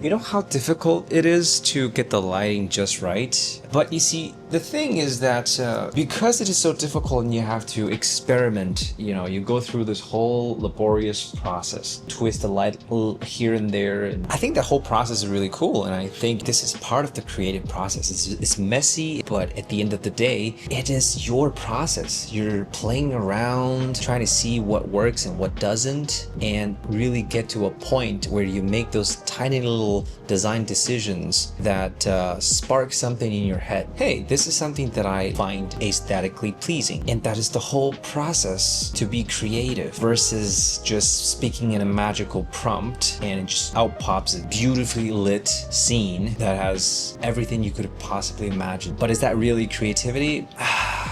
You know how difficult it is to get the lighting just right? But you see, the thing is that because it is so difficult and you have to experiment, you go through this whole laborious process, twist the light here and there. I think the whole process is really cool, and I think this is part of the creative process. It's messy, but at the end of the day, it is your process. You're playing around, trying to see what works and what doesn't, and really get to a point where you make those tiny little design decisions that spark something in your head. Hey, this is something that I find aesthetically pleasing. And that is the whole process to be creative versus just speaking in a magical prompt and it just out pops a beautifully lit scene that has everything you could possibly imagine. But is that really creativity?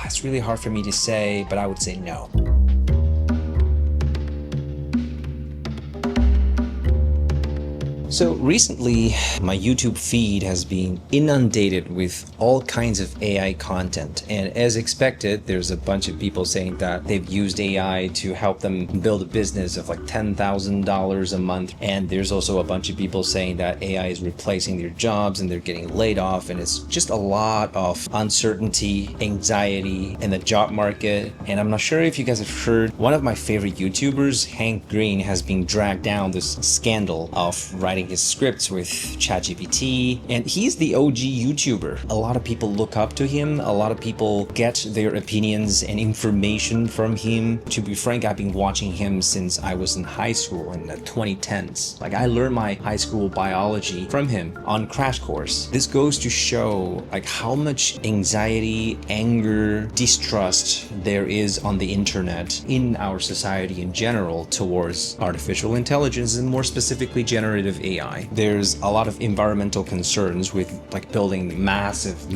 It's really hard for me to say, but I would say no. So recently, my YouTube feed has been inundated with all kinds of AI content. And as expected, there's a bunch of people saying that they've used AI to help them build a business of like $10,000 a month. And there's also a bunch of people saying that AI is replacing their jobs and they're getting laid off. And it's just a lot of uncertainty, anxiety in the job market. And I'm not sure if you guys have heard, one of my favorite YouTubers, Hank Green, has been dragged down this scandal of writing his scripts with ChatGPT, and he's the OG YouTuber. A lot of people look up to him. A lot of people get their opinions and information from him. To be frank, I've been watching him since I was in high school in the 2010s. Like, I learned my high school biology from him on Crash Course. This goes to show like how much anxiety, anger, distrust there is on the internet in our society in general towards artificial intelligence and more specifically generative AI. There's a lot of environmental concerns with like building massive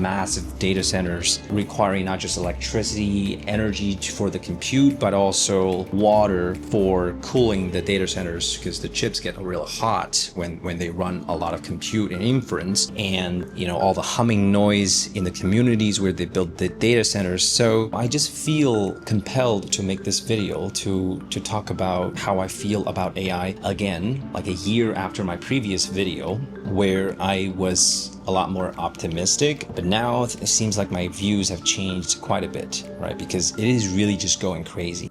data centers requiring not just electricity, energy for the compute, but also water for cooling the data centers because the chips get real hot when they run a lot of compute and inference, and all the humming noise in the communities where they build the data centers. So I just feel compelled to make this video to talk about how I feel about AI again, like a year after my previous video where I was a lot more optimistic, but now it seems like my views have changed quite a bit, right? Because it is really just going crazy.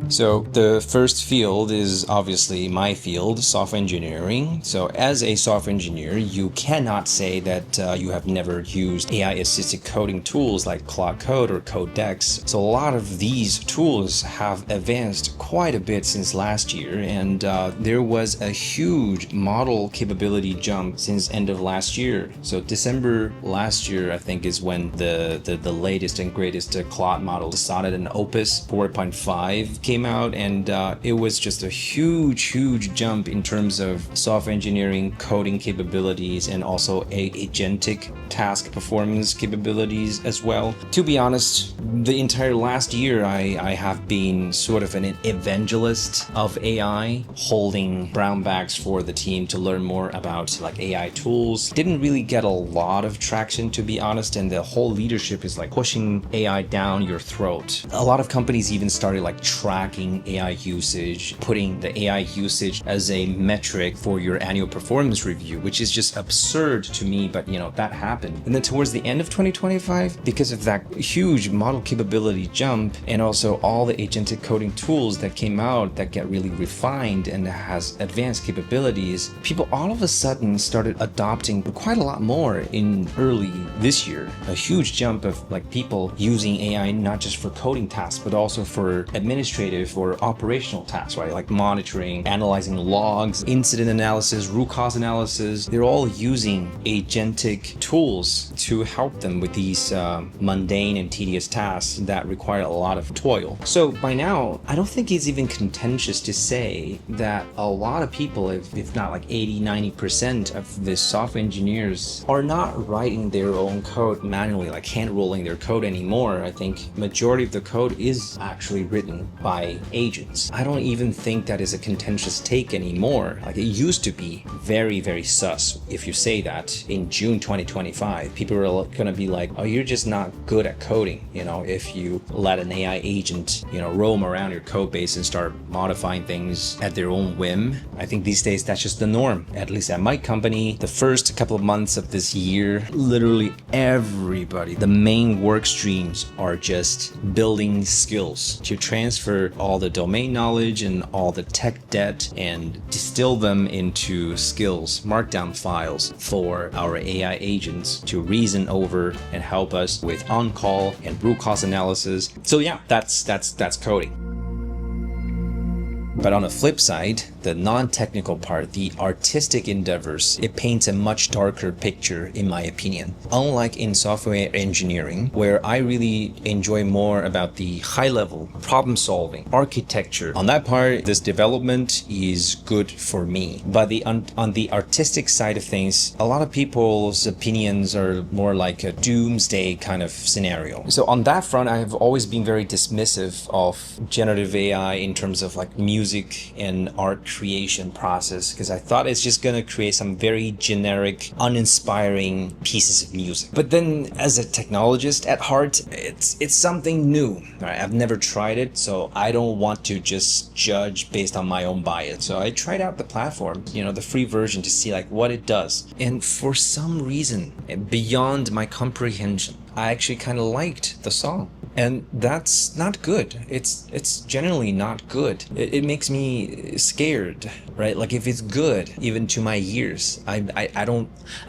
So the first field is obviously my field, software engineering. So as a software engineer, you cannot say that you have never used AI-assisted coding tools like Claude Code or Codex. So a lot of these tools have advanced quite a bit since last year, and there was a huge model capability jump since end of last year. So December last year, I think, is when the latest and greatest Claude model, Sonnet and Opus 4.5 came out, and it was just a huge jump in terms of software engineering coding capabilities and also agentic task performance capabilities as well. To be honest, the entire last year I have been sort of an evangelist of AI, holding brown bags for the team to learn more about like AI tools. Didn't really get a lot of traction, to be honest, and the whole leadership is like pushing AI down your throat. A lot of companies even started like tracking AI usage, putting the AI usage as a metric for your annual performance review, which is just absurd to me, but that happened. And then towards the end of 2025, because of that huge model capability jump and also all the agentic coding tools that came out that get really refined and has advanced capabilities, people all of a sudden started adopting quite a lot more in early this year. A huge jump of like people using AI not just for coding tasks, but also for administrative or operational tasks, right? Like monitoring, analyzing logs, incident analysis, root cause analysis. They're all using agentic tools to help them with these mundane and tedious tasks that require a lot of toil. So by now, I don't think it's even contentious to say that a lot of people, if not like 80-90% of the software engineers are not writing their own code manually, like hand rolling their code anymore. I think majority of the code is actually written by AI agents. I don't even think that is a contentious take anymore. Like, it used to be very, very sus. If you say that in June 2025, people are gonna be like, oh, you're just not good at coding, if you let an AI agent, roam around your code base and start modifying things at their own whim. I think these days that's just the norm. At least at my company, the first couple of months of this year, literally everybody, the main work streams are just building skills to transfer all the domain knowledge and all the tech debt and distill them into skills, markdown files for our AI agents to reason over and help us with on-call and root cause analysis. So yeah, that's coding. But on the flip side, the non-technical part, the artistic endeavors, it paints a much darker picture in my opinion. Unlike in software engineering, where I really enjoy more about the high-level problem-solving, architecture. On that part, this development is good for me. But on the artistic side of things, a lot of people's opinions are more like a doomsday kind of scenario. So on that front, I have always been very dismissive of generative AI in terms of like music and art creation process, because I thought it's just gonna create some very generic, uninspiring pieces of music. But then, as a technologist at heart, it's something new. Right? I've never tried it, so I don't want to just judge based on my own bias. So I tried out the platform, the free version, to see like what it does. And for some reason, beyond my comprehension, I actually kind of liked the song. And that's not good. It's generally not good. It makes me scared, right? Like, if it's good, even to my ears, I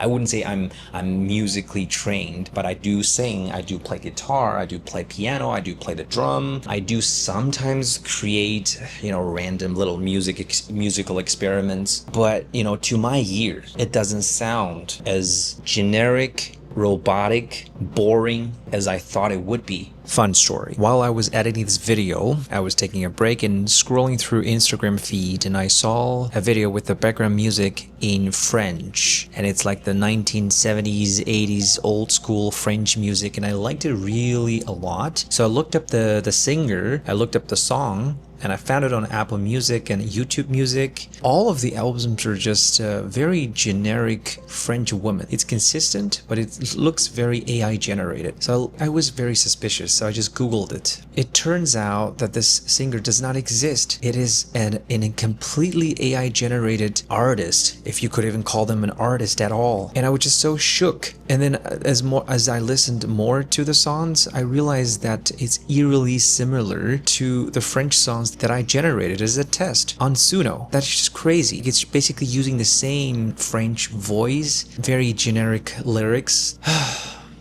wouldn't say I'm musically trained, but I do sing, I do play guitar, I do play piano, I do play the drum, I do sometimes create, random little musical experiments. But, to my ears, it doesn't sound as generic, robotic, boring as I thought it would be. Fun story. While I was editing this video, I was taking a break and scrolling through Instagram feed, and I saw a video with the background music in French, and it's like the 1970s, 80s old school French music, and I liked it really a lot. So I looked up the singer, I looked up the song, and I found it on Apple Music and YouTube Music. All of the albums are just very generic French woman. It's consistent, but it looks very AI generated. So I was very suspicious, so I just Googled it. It turns out that this singer does not exist. It is a completely AI generated artist, if you could even call them an artist at all. And I was just so shook. And then as I listened more to the songs, I realized that it's eerily similar to the French songs that I generated as a test on Suno. That's just crazy. It's basically using the same French voice, very generic lyrics.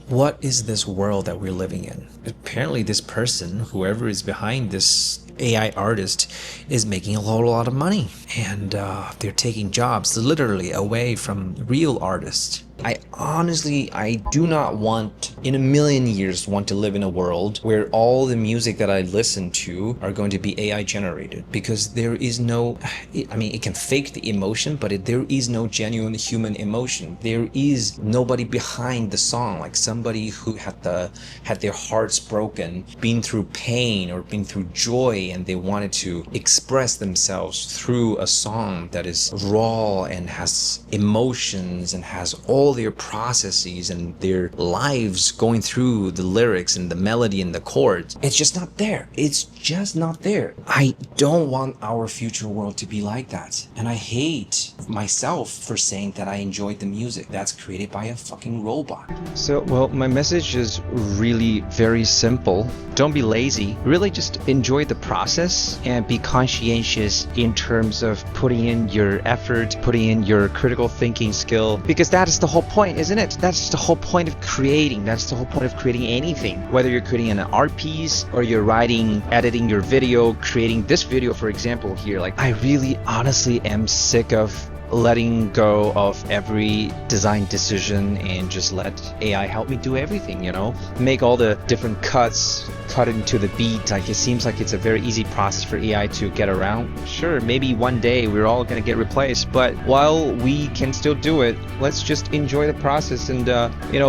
What is this world that we're living in? Apparently this person, whoever is behind this AI artist, is making a lot of money, and they're taking jobs literally away from real artists. I do not want, in a million years, want to live in a world where all the music that I listen to are going to be AI generated, because there is no, it can fake the emotion, but there is no genuine human emotion. There is nobody behind the song, like somebody who had their hearts broken, been through pain or been through joy, and they wanted to express themselves through a song that is raw and has emotions and has all their processes and their lives going through the lyrics and the melody and the chords. It's just not there. It's just not there. I don't want our future world to be like that. And I hate myself for saying that I enjoyed the music that's created by a fucking robot. So, well, my message is really very simple. Don't be lazy. Really just enjoy the process and be conscientious in terms of putting in your effort, putting in your critical thinking skill, because that is the whole point, isn't it? That's the whole point of creating. That's the whole point of creating anything. Whether you're creating an art piece or you're editing your video, creating this video, for example, here. Like, I really honestly am sick of letting go of every design decision and just let AI help me do everything, make all the different cuts, cut into the beat. Like, it seems like it's a very easy process for AI to get around. Sure, maybe one day we're all going to get replaced, but while we can still do it, let's just enjoy the process and,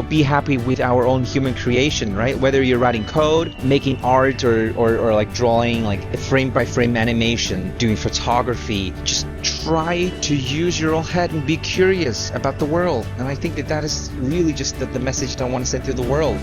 be happy with our own human creation, right? Whether you're writing code, making art, or like drawing, like frame by frame animation, doing photography, just try to use your own head and be curious about the world. And I think that is really just the message that I want to send to the world.